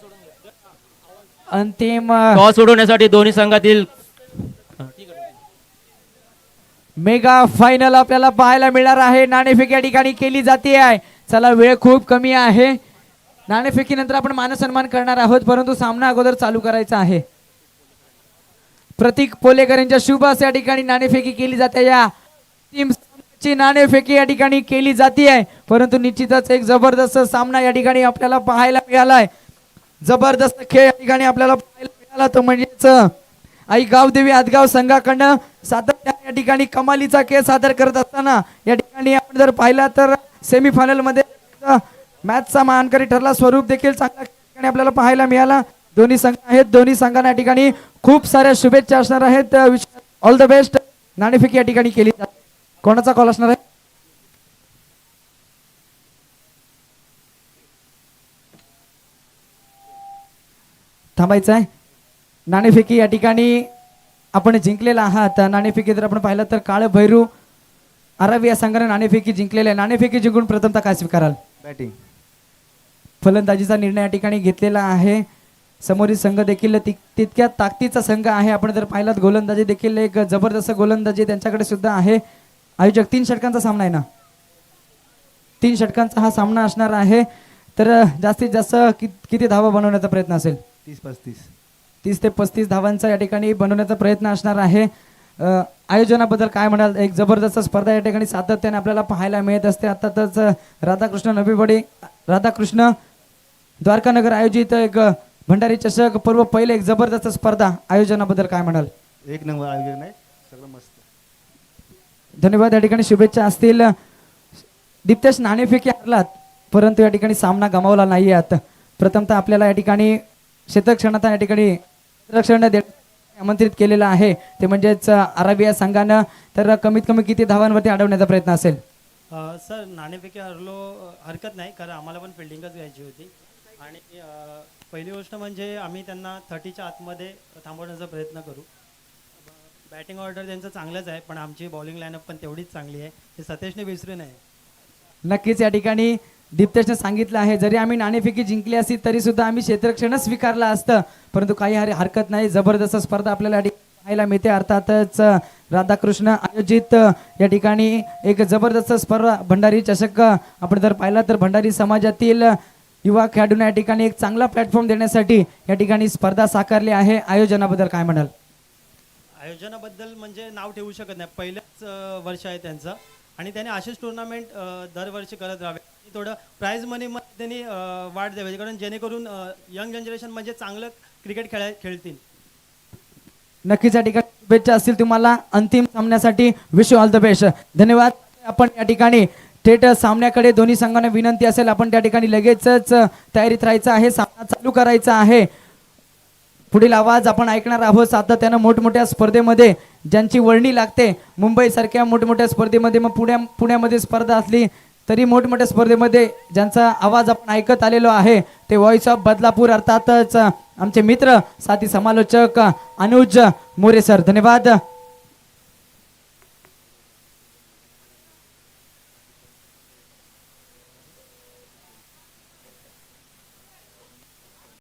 अंतिम टॉस उडवण्यासाठी दोन्ही संघातील मेगा फायनल आपल्याला पाहायला मिळणार आहे. नाणेफेक या ठिकाणी केली जाते आहे. चला, वेळ खूप कमी आहे. नाणेफेकीनंतर आपण मानसन्मान करणार आहोत, परंतु सामना अगोदर चालू करायचा आहे. प्रतीक पोलेकर यांच्या शुभ या ठिकाणी नाणेफेकी केली जाते. या टीमची नाणेफेकी या ठिकाणी केली जाते आहे, परंतु निश्चितच एक जबरदस्त सामना या ठिकाणी आपल्याला पाहायला मिळालाय. जबरदस्त खेळ या ठिकाणी आपल्याला पाहायला मिळाला तो म्हणजेच आई गावदेवी आदगाव संघाकडनं सातत्याने या ठिकाणी कमालीचा खेळ सादर करत असताना या ठिकाणी आपण जर पाहिला तर सेमीफायनल मध्ये मॅचचा मानकरी ठरला. स्वरूप देखील चांगल्या ठिकाणी आपल्याला पाहायला मिळाला. दोन्ही संघ आहेत. दोन्ही संघांना या ठिकाणी खूप साऱ्या शुभेच्छा असणार आहेत. All the best. नाणेफेकी या ठिकाणी केली जाते. कोणाचा कॉल असणार आहे? थांबायचं आहे. नाणेफेकी या ठिकाणी आपण जिंकलेला आहात. नाणेफेकी जर आपण पाहिलं तर काळ भैरू अरब या संघाने नाणेफेकी जिंकलेली आहे. नाणेफेकी जिंकून प्रथमतः काय स्वीकाराल? बॅटिंग. फलंदाजीचा निर्णय या ठिकाणी घेतलेला आहे. समोरील संघ देखील तितक्या ताकदीचा संघ आहे. आपण जर पाहिलात गोलंदाजी देखील एक जबरदस्त गोलंदाजी त्यांच्याकडे सुद्धा आहे. आयोजक 3 षटकांचा सामना आहे ना, 3 षटकांचा हा सामना असणार आहे. तर जास्तीत जास्त किती धावा बनवण्याचा प्रयत्न असेल? 30 ते 35 धावांचा या ठिकाणी बनवण्याचा प्रयत्न असणार आहे. आयोजनाबद्दल काय म्हणाल? एक जबरदस्त स्पर्धा या ठिकाणी सातत्याने आपल्याला पाहायला मिळत असते. आताच राधाकृष्ण नबीवडे, राधाकृष्ण द्वारकानगर आयोजित एक भंडारी चषक पर्व पहिले एक जबरदस्त स्पर्धा. आयोजनाबद्दल काय म्हणाल? एक नंबर आयोजन आहे, सगळं मस्त. धन्यवाद. या ठिकाणी शुभेच्छा असतील. दीप्तेश नाणेफेकी हरलात, परंतु या ठिकाणी सामना गमावला नाही आहेत. प्रथमतः आपल्याला या ठिकाणी क्षेत्ररक्षणाचा या ठिकाणी रक्षण आमंत्रित केलेलं आहे, ते म्हणजेच अरेबिया संघानं. तर कमीत कमी किती धावांवरती अडवण्याचा प्रयत्न असेल? सर नाणेफेकी हरकत नाही, कारण आम्हाला पण फिल्डिंगच घ्यायची होती. आणि पहिली गोष्ट म्हणजे आम्ही त्यांना 30च्या आतमध्ये थांबवण्याचा प्रयत्न करू. बॅटिंग ऑर्डर त्यांचं चांगलंच आहे, पण आमची बॉलिंग लाईनअप पण तेवढीच चांगली आहे, हे सतेशने विसरू नये. नक्कीच या ठिकाणी दीप्तेशने सांगितलं आहे, जरी आम्ही नाणेफेकी जिंकली असती तरी सुद्धा आम्ही क्षेत्ररक्षणच स्वीकारलं असतं, परंतु काही हरकत नाही. जबरदस्त स्पर्धा आपल्याला पाहायला मिळते. अर्थातच राधाकृष्ण आयोजित या ठिकाणी एक जबरदस्त स्पर्धा भंडारी चषक आपण जर पाहिला तर भंडारी समाजातील युवा खेळाडूंना या ठिकाणी एक चांगला प्लॅटफॉर्म देण्यासाठी या ठिकाणी स्पर्धा साकारली आहे. आयोजनाबद्दल काय म्हणाल? आयोजनाबद्दल म्हणजे नाव ठेवू शकत नाही, पहिलंच वर्ष आहे त्यांचं, आणि त्याने असेच टुर्नामेंट दरवर्षी करत राहावे. थोडं प्राईज मनीमध्ये त्यांनी वाढ द्यावी, कारण जेणेकरून यंग जनरेशन म्हणजे चांगलं क्रिकेट खेळतील. नक्कीच या ठिकाणी शुभेच्छा असतील तुम्हाला अंतिम सामन्यासाठी. Wish you all the best. धन्यवाद. आपण या ठिकाणी थेट सामन्याकडे दोन्ही संघांना विनंती असेल, आपण त्या ठिकाणी लगेचच तयारीत राहायचं आहे. सामना चालू करायचा आहे. पुढील आवाज आपण ऐकणार आहोत. सातत्यानं मोठमोठ्या स्पर्धेमध्ये ज्यांची वर्णी लागते, मुंबई सारख्या मोठमोठ्या स्पर्धेमध्ये, मग पुण्यामध्ये स्पर्धा असली तरी मोठमोठ्या स्पर्धेमध्ये ज्यांचा आवाज आपण ऐकत आलेलो आहे ते व्हॉइस ऑफ बदलापूर, अर्थातच आमचे मित्र साथी समालोचक अनुज मोरे सर. धन्यवाद.